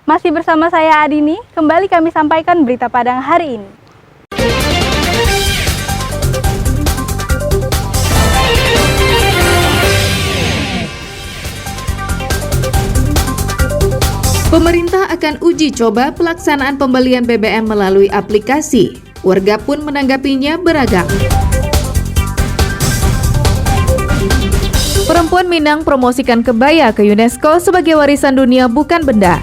Masih bersama saya Adini, kembali kami sampaikan berita Padang hari ini. Pemerintah akan uji coba pelaksanaan pembelian BBM melalui aplikasi. Warga pun menanggapinya beragam. Perempuan Minang promosikan kebaya ke UNESCO sebagai warisan dunia bukan benda.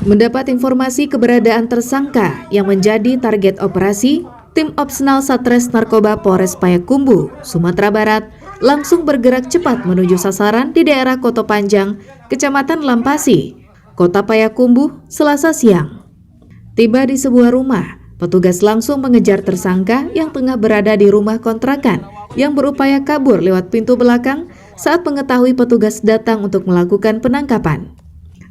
Mendapat informasi keberadaan tersangka yang menjadi target operasi, tim Opsnal Satres Narkoba Polres Payakumbuh, Sumatera Barat, langsung bergerak cepat menuju sasaran di daerah Koto Panjang, Kecamatan Lampasi, Kota Payakumbuh, Selasa siang. Tiba di sebuah rumah, petugas langsung mengejar tersangka yang tengah berada di rumah kontrakan yang berupaya kabur lewat pintu belakang saat mengetahui petugas datang untuk melakukan penangkapan.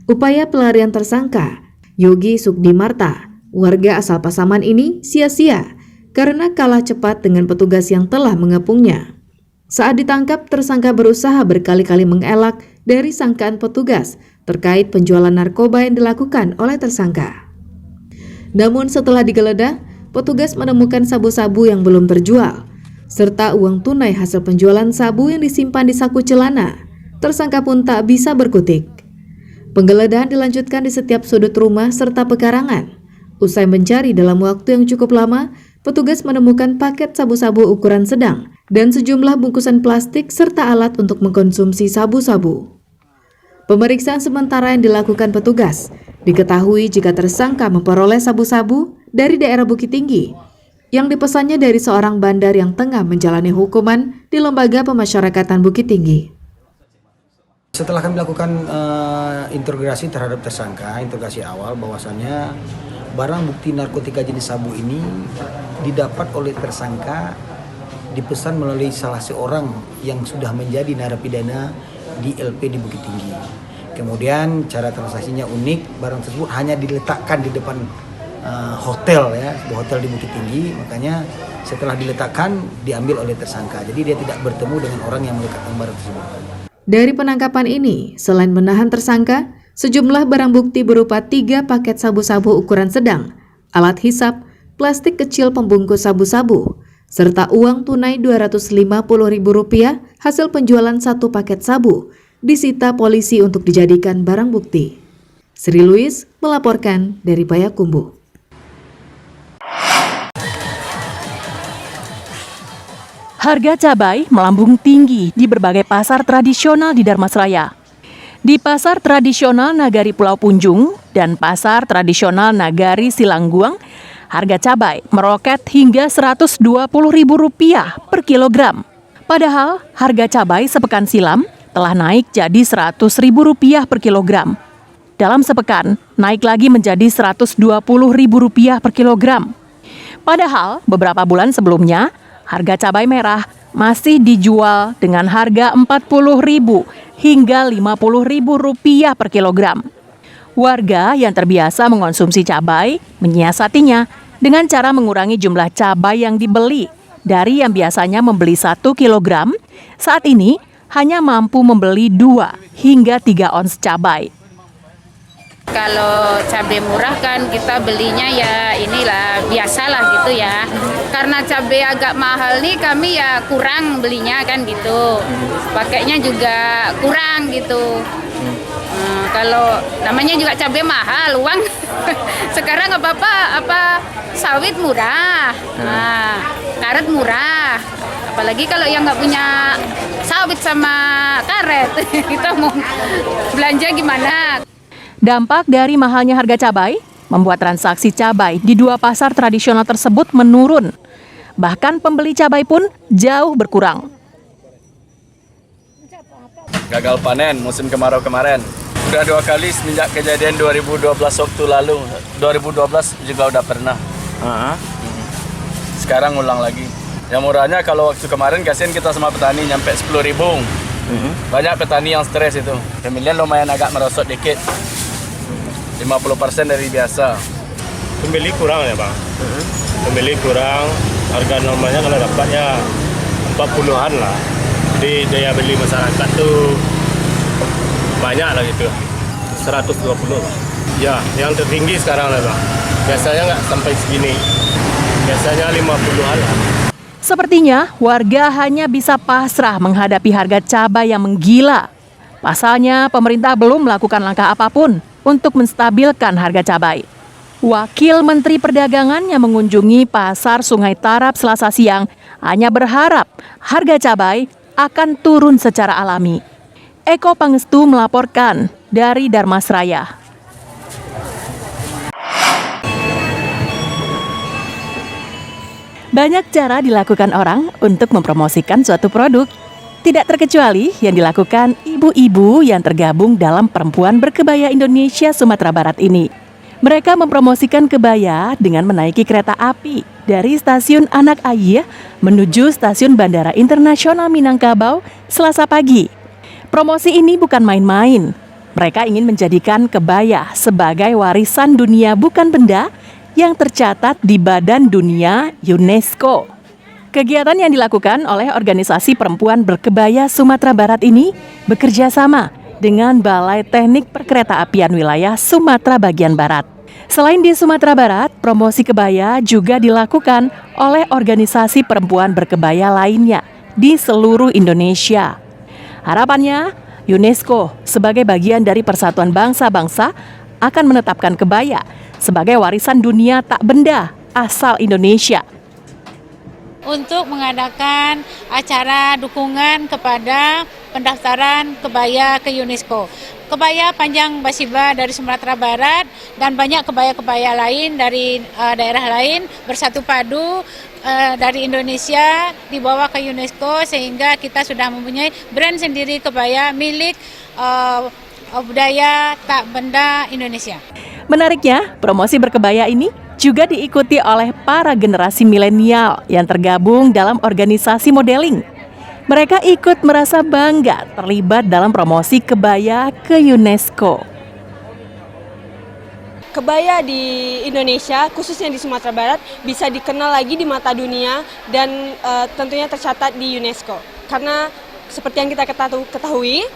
Upaya pelarian tersangka, Yogi Sukdimarta, warga asal Pasaman ini sia-sia karena kalah cepat dengan petugas yang telah mengepungnya. Saat ditangkap, tersangka berusaha berkali-kali mengelak dari sangkaan petugas terkait penjualan narkoba yang dilakukan oleh tersangka. Namun setelah digeledah, petugas menemukan sabu-sabu yang belum terjual, serta uang tunai hasil penjualan sabu yang disimpan di saku celana. Tersangka pun tak bisa berkutik. Penggeledahan dilanjutkan di setiap sudut rumah serta pekarangan. Usai mencari dalam waktu yang cukup lama, petugas menemukan paket sabu-sabu ukuran sedang dan sejumlah bungkusan plastik serta alat untuk mengkonsumsi sabu-sabu. Pemeriksaan sementara yang dilakukan petugas, diketahui jika tersangka memperoleh sabu-sabu dari daerah Bukit Tinggi yang dipesannya dari seorang bandar yang tengah menjalani hukuman di Lembaga Pemasyarakatan Bukit Tinggi. Setelah kami lakukan interogasi terhadap tersangka, interogasi awal bahwasannya barang bukti narkotika jenis sabu ini didapat oleh tersangka dipesan melalui salah seorang yang sudah menjadi narapidana di LP di Bukit Tinggi. Kemudian cara transaksinya unik, barang tersebut hanya diletakkan di depan hotel ya, sebuah hotel di Bukit Tinggi, makanya setelah diletakkan diambil oleh tersangka. Jadi dia tidak bertemu dengan orang yang meletakkan barang tersebut. Dari penangkapan ini, selain menahan tersangka, sejumlah barang bukti berupa 3 paket sabu-sabu ukuran sedang, alat hisap, plastik kecil pembungkus sabu-sabu, serta uang tunai Rp250.000 hasil penjualan 1 paket sabu, disita polisi untuk dijadikan barang bukti. Sri Louis melaporkan dari Payakumbuh. Harga cabai melambung tinggi di berbagai pasar tradisional di Dharmasraya. Di pasar tradisional Nagari Pulau Punjung dan pasar tradisional Nagari Silangguang, harga cabai meroket hingga Rp120.000 per kilogram. Padahal harga cabai sepekan silam telah naik jadi Rp100.000 per kilogram. Dalam sepekan, naik lagi menjadi Rp120.000 per kilogram. Padahal beberapa bulan sebelumnya, harga cabai merah masih dijual dengan harga Rp40.000 hingga Rp50.000 per kilogram. Warga yang terbiasa mengonsumsi cabai menyiasatinya dengan cara mengurangi jumlah cabai yang dibeli. Dari yang biasanya membeli 1 kilogram, saat ini hanya mampu membeli 2 hingga 3 ons cabai. Kalau cabai murah kan kita belinya ya inilah biasalah gitu ya. Karena cabai agak mahal nih kami ya kurang belinya kan gitu. Pakainya juga kurang gitu. Kalau namanya juga cabai mahal uang. Sekarang apa sawit murah, karet murah. Apalagi kalau yang nggak punya sawit sama karet, kita mau belanja gimana? Dampak dari mahalnya harga cabai membuat transaksi cabai di 2 pasar tradisional tersebut menurun. Bahkan pembeli cabai pun jauh berkurang. Gagal panen musim kemarau kemarin. Sudah 2 kali semenjak kejadian 2012 waktu lalu. 2012 juga udah pernah. Sekarang ulang lagi. Yang murahnya kalau waktu kemarin kasihan kita sama petani nyampe 10.000. Banyak petani yang stres itu. Pemilihan lumayan agak merosot dikit. 50% dari biasa. pembeli kurang ya Bang. Pembeli kurang, harga normalnya kalau dapat ya 40-an lah. Jadi daya beli masyarakat tuh banyak lah gitu, 120. Ya, yang tertinggi sekarang lah Bang. Biasanya nggak sampai segini, biasanya 50-an lah. Sepertinya warga hanya bisa pasrah menghadapi harga cabai yang menggila. Pasalnya pemerintah belum melakukan langkah apapun untuk menstabilkan harga cabai. Wakil Menteri Perdagangan yang mengunjungi Pasar Sungai Tarap Selasa siang hanya berharap harga cabai akan turun secara alami. Eko Pangestu melaporkan dari Darmasraya. Banyak cara dilakukan orang untuk mempromosikan suatu produk. Tidak terkecuali yang dilakukan ibu-ibu yang tergabung dalam Perempuan Berkebaya Indonesia Sumatera Barat ini. Mereka mempromosikan kebaya dengan menaiki kereta api dari Stasiun Anak Ayah menuju Stasiun Bandara Internasional Minangkabau Selasa pagi. Promosi ini bukan main-main. Mereka ingin menjadikan kebaya sebagai warisan dunia bukan benda yang tercatat di Badan Dunia UNESCO. Kegiatan yang dilakukan oleh Organisasi Perempuan Berkebaya Sumatera Barat ini bekerja sama dengan Balai Teknik Perkeretaapian Wilayah Sumatera Bagian Barat. Selain di Sumatera Barat, promosi kebaya juga dilakukan oleh organisasi perempuan berkebaya lainnya di seluruh Indonesia. Harapannya, UNESCO sebagai bagian dari Persatuan Bangsa-Bangsa akan menetapkan kebaya sebagai warisan dunia tak benda asal Indonesia. Untuk mengadakan acara dukungan kepada pendaftaran kebaya ke UNESCO. Kebaya Panjang Basiba dari Sumatera Barat dan banyak kebaya-kebaya lain dari daerah lain bersatu padu dari Indonesia dibawa ke UNESCO sehingga kita sudah mempunyai brand sendiri kebaya milik budaya tak benda Indonesia. Menariknya, promosi berkebaya ini juga diikuti oleh para generasi milenial yang tergabung dalam organisasi modeling. Mereka ikut merasa bangga terlibat dalam promosi kebaya ke UNESCO. Kebaya di Indonesia, khususnya di Sumatera Barat, bisa dikenal lagi di mata dunia dan tentunya tercatat di UNESCO. Karena seperti yang kita ketahui,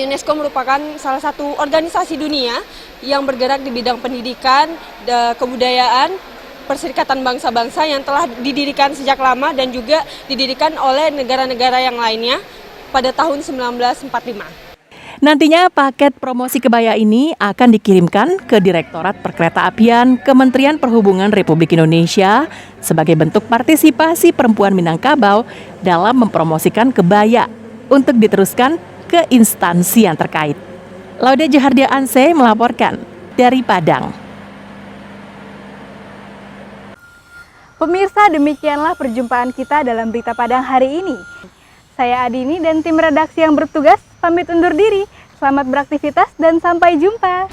UNESCO merupakan salah satu organisasi dunia yang bergerak di bidang pendidikan, kebudayaan, Perserikatan Bangsa-Bangsa yang telah didirikan sejak lama dan juga didirikan oleh negara-negara yang lainnya pada tahun 1945. Nantinya paket promosi kebaya ini akan dikirimkan ke Direktorat Perkeretaapian Kementerian Perhubungan Republik Indonesia sebagai bentuk partisipasi perempuan Minangkabau dalam mempromosikan kebaya untuk diteruskan ke instansi yang terkait. Laude Johardia Anse melaporkan dari Padang. Pemirsa, demikianlah perjumpaan kita dalam Berita Padang hari ini. Saya Adini dan tim redaksi yang bertugas pamit undur diri. Selamat beraktivitas dan sampai jumpa.